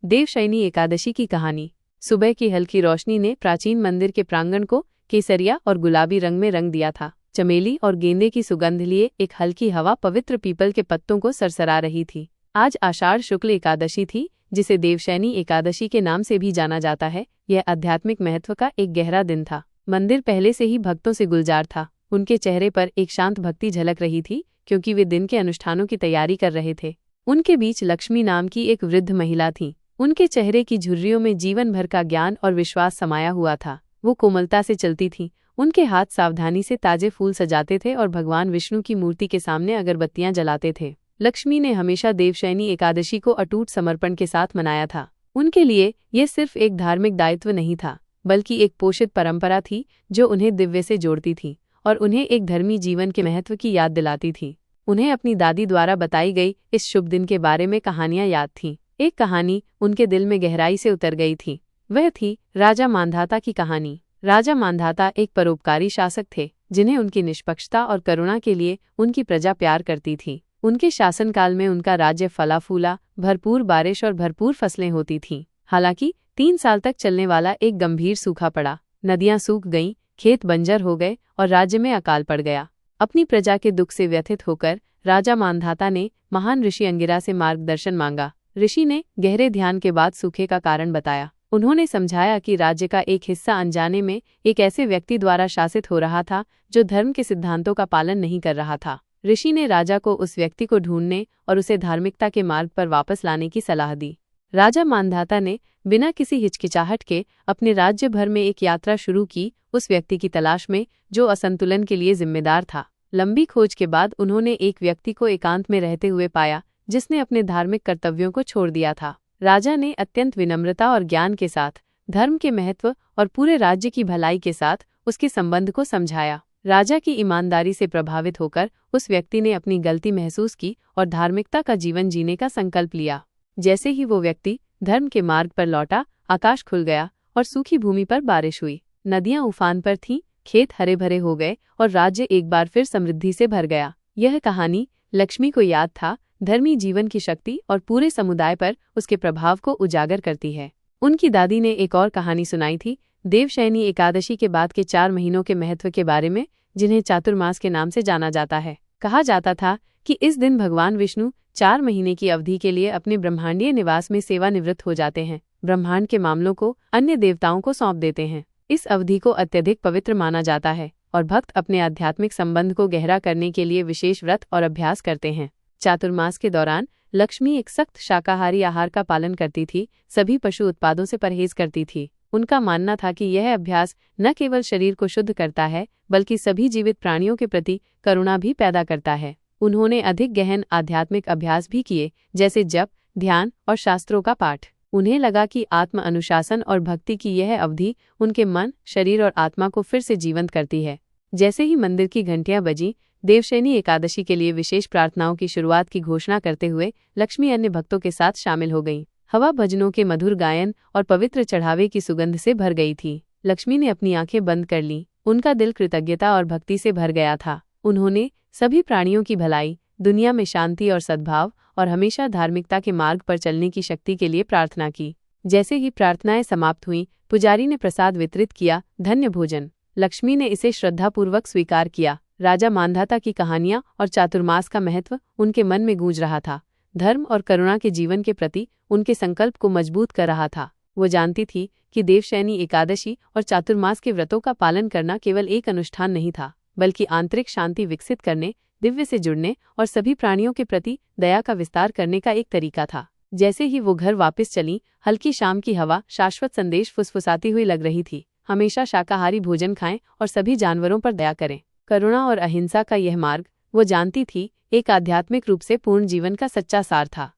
देवशयनी एकादशी की कहानी। सुबह की हल्की रोशनी ने प्राचीन मंदिर के प्रांगण को केसरिया और गुलाबी रंग में रंग दिया था। चमेली और गेंदे की सुगंध लिए एक हल्की हवा पवित्र पीपल के पत्तों को सरसरा रही थी। आज आषाढ़ शुक्ल एकादशी थी, जिसे देवशयनी एकादशी के नाम से भी जाना जाता है। यह आध्यात्मिक महत्व का एक गहरा दिन था। मंदिर पहले से ही भक्तों से गुलजार था। उनके चेहरे पर एक शांत भक्ति झलक रही थी, क्योंकि वे दिन के अनुष्ठानों की तैयारी कर रहे थे। उनके बीच लक्ष्मी नाम की एक वृद्ध महिला थी। उनके चेहरे की झुर्रियों में जीवन भर का ज्ञान और विश्वास समाया हुआ था। वो कोमलता से चलती थीं। उनके हाथ सावधानी से ताजे फूल सजाते थे और भगवान विष्णु की मूर्ति के सामने अगरबत्तियां जलाते थे। लक्ष्मी ने हमेशा देवशयनी एकादशी को अटूट समर्पण के साथ मनाया था। उनके लिए यह सिर्फ एक धार्मिक दायित्व नहीं था, बल्कि एक पोषित परंपरा थी जो उन्हें दिव्य से जोड़ती थी और उन्हें एक धर्मी जीवन के महत्व की याद दिलाती थी। उन्हें अपनी दादी द्वारा बताई गई इस शुभ दिन के बारे में कहानियां याद थीं। एक कहानी उनके दिल में गहराई से उतर गई थी। वह थी राजा मांधाता की कहानी। राजा मांधाता एक परोपकारी शासक थे, जिन्हें उनकी निष्पक्षता और करुणा के लिए उनकी प्रजा प्यार करती थी। उनके शासनकाल में उनका राज्य फला फूला, भरपूर बारिश और भरपूर फसलें होती थीं। हालांकि 3 साल तक चलने वाला एक गंभीर सूखा पड़ा। नदियां सूख गईं, खेत बंजर हो गए और राज्य में अकाल पड़ गया। अपनी प्रजा के दुख से व्यथित होकर राजा मांधाता ने महान ऋषि अंगिरा से मार्गदर्शन मांगा। ऋषि ने गहरे ध्यान के बाद सूखे का कारण बताया। उन्होंने समझाया कि राज्य का एक हिस्सा अनजाने में एक ऐसे व्यक्ति द्वारा शासित हो रहा था जो धर्म के सिद्धांतों का पालन नहीं कर रहा था। ऋषि ने राजा को उस व्यक्ति को ढूंढने और उसे धार्मिकता के मार्ग पर वापस लाने की सलाह दी। राजा मांधाता ने बिना किसी हिचकिचाहट के अपने राज्य भर में एक यात्रा शुरू की, उस व्यक्ति की तलाश में जो असंतुलन के लिए जिम्मेदार था। लंबी खोज के बाद उन्होंने एक व्यक्ति को एकांत में रहते हुए पाया, जिसने अपने धार्मिक कर्तव्यों को छोड़ दिया था। राजा ने अत्यंत विनम्रता और ज्ञान के साथ धर्म के महत्व और पूरे राज्य की भलाई के साथ उसके संबंध को समझाया। राजा की ईमानदारी से प्रभावित होकर उस व्यक्ति ने अपनी गलती महसूस की और धार्मिकता का जीवन जीने का संकल्प लिया। जैसे ही वो व्यक्ति धर्म के मार्ग पर लौटा, आकाश खुल गया और सूखी भूमि पर बारिश हुई। नदियां उफान पर थीं, खेत हरे भरे हो गए और राज्य एक बार फिर समृद्धि से भर गया। यह कहानी लक्ष्मी को याद था, धर्मी जीवन की शक्ति और पूरे समुदाय पर उसके प्रभाव को उजागर करती है। उनकी दादी ने एक और कहानी सुनाई थी, देवशयनी एकादशी के बाद के 4 महीनों के महत्व के बारे में, जिन्हें चातुर्मास के नाम से जाना जाता है। कहा जाता था कि इस दिन भगवान विष्णु 4 महीने की अवधि के लिए अपने ब्रह्मांडीय निवास में सेवानिवृत्त हो जाते हैं। ब्रह्मांड के मामलों को अन्य देवताओं को सौंप देते हैं। इस अवधि को अत्यधिक पवित्र माना जाता है और भक्त अपने आध्यात्मिक संबंध को गहरा करने के लिए विशेष व्रत और अभ्यास करते हैं। चातुर्मास के दौरान लक्ष्मी एक सख्त शाकाहारी आहार का पालन करती थी, सभी पशु उत्पादों से परहेज करती थी। उनका मानना था कि यह अभ्यास न केवल शरीर को शुद्ध करता है, बल्कि सभी जीवित प्राणियों के प्रति करुणा भी पैदा करता है। उन्होंने अधिक गहन आध्यात्मिक अभ्यास भी किए, जैसे जप, ध्यान और शास्त्रों का पाठ। उन्हें लगा कि आत्म अनुशासन और भक्ति की यह अवधि उनके मन, शरीर और आत्मा को फिर से जीवंत करती है। जैसे ही मंदिर की घंटियां बजीं, देवशयनी एकादशी के लिए विशेष प्रार्थनाओं की शुरुआत की घोषणा करते हुए लक्ष्मी अन्य भक्तों के साथ शामिल हो गईं। हवा भजनों के मधुर गायन और पवित्र चढ़ावे की सुगंध से भर गई थी। लक्ष्मी ने अपनी आंखें बंद कर लीं। उनका दिल कृतज्ञता और भक्ति से भर गया था। उन्होंने सभी प्राणियों की भलाई, दुनिया में शांति और सद्भाव और हमेशा धार्मिकता के मार्ग पर चलने की शक्ति के लिए प्रार्थना की। जैसे ही प्रार्थनाएं समाप्त हुईं, पुजारी ने प्रसाद वितरित किया, धन्य भोजन। लक्ष्मी ने इसे श्रद्धापूर्वक स्वीकार किया। राजा मांधाता की कहानियां और चातुर्मास का महत्व उनके मन में गूंज रहा था। धर्म और करुणा के जीवन के प्रति उनके संकल्प को मजबूत कर रहा था। वो जानती थी कि देवशयनी एकादशी और चातुर्मास के व्रतों का पालन करना केवल एक अनुष्ठान नहीं था, बल्कि आंतरिक शांति विकसित करने, दिव्य से जुड़ने और सभी प्राणियों के प्रति दया का विस्तार करने का एक तरीका था। जैसे ही वो घर वापस चलीं, हल्की शाम की हवा शाश्वत संदेश फुसफुसाती हुई लग रही थी। हमेशा शाकाहारी भोजन खाएं और सभी जानवरों पर दया करें। करुणा और अहिंसा का यह मार्ग, वो जानती थी, एक आध्यात्मिक रूप से पूर्ण जीवन का सच्चा सार था।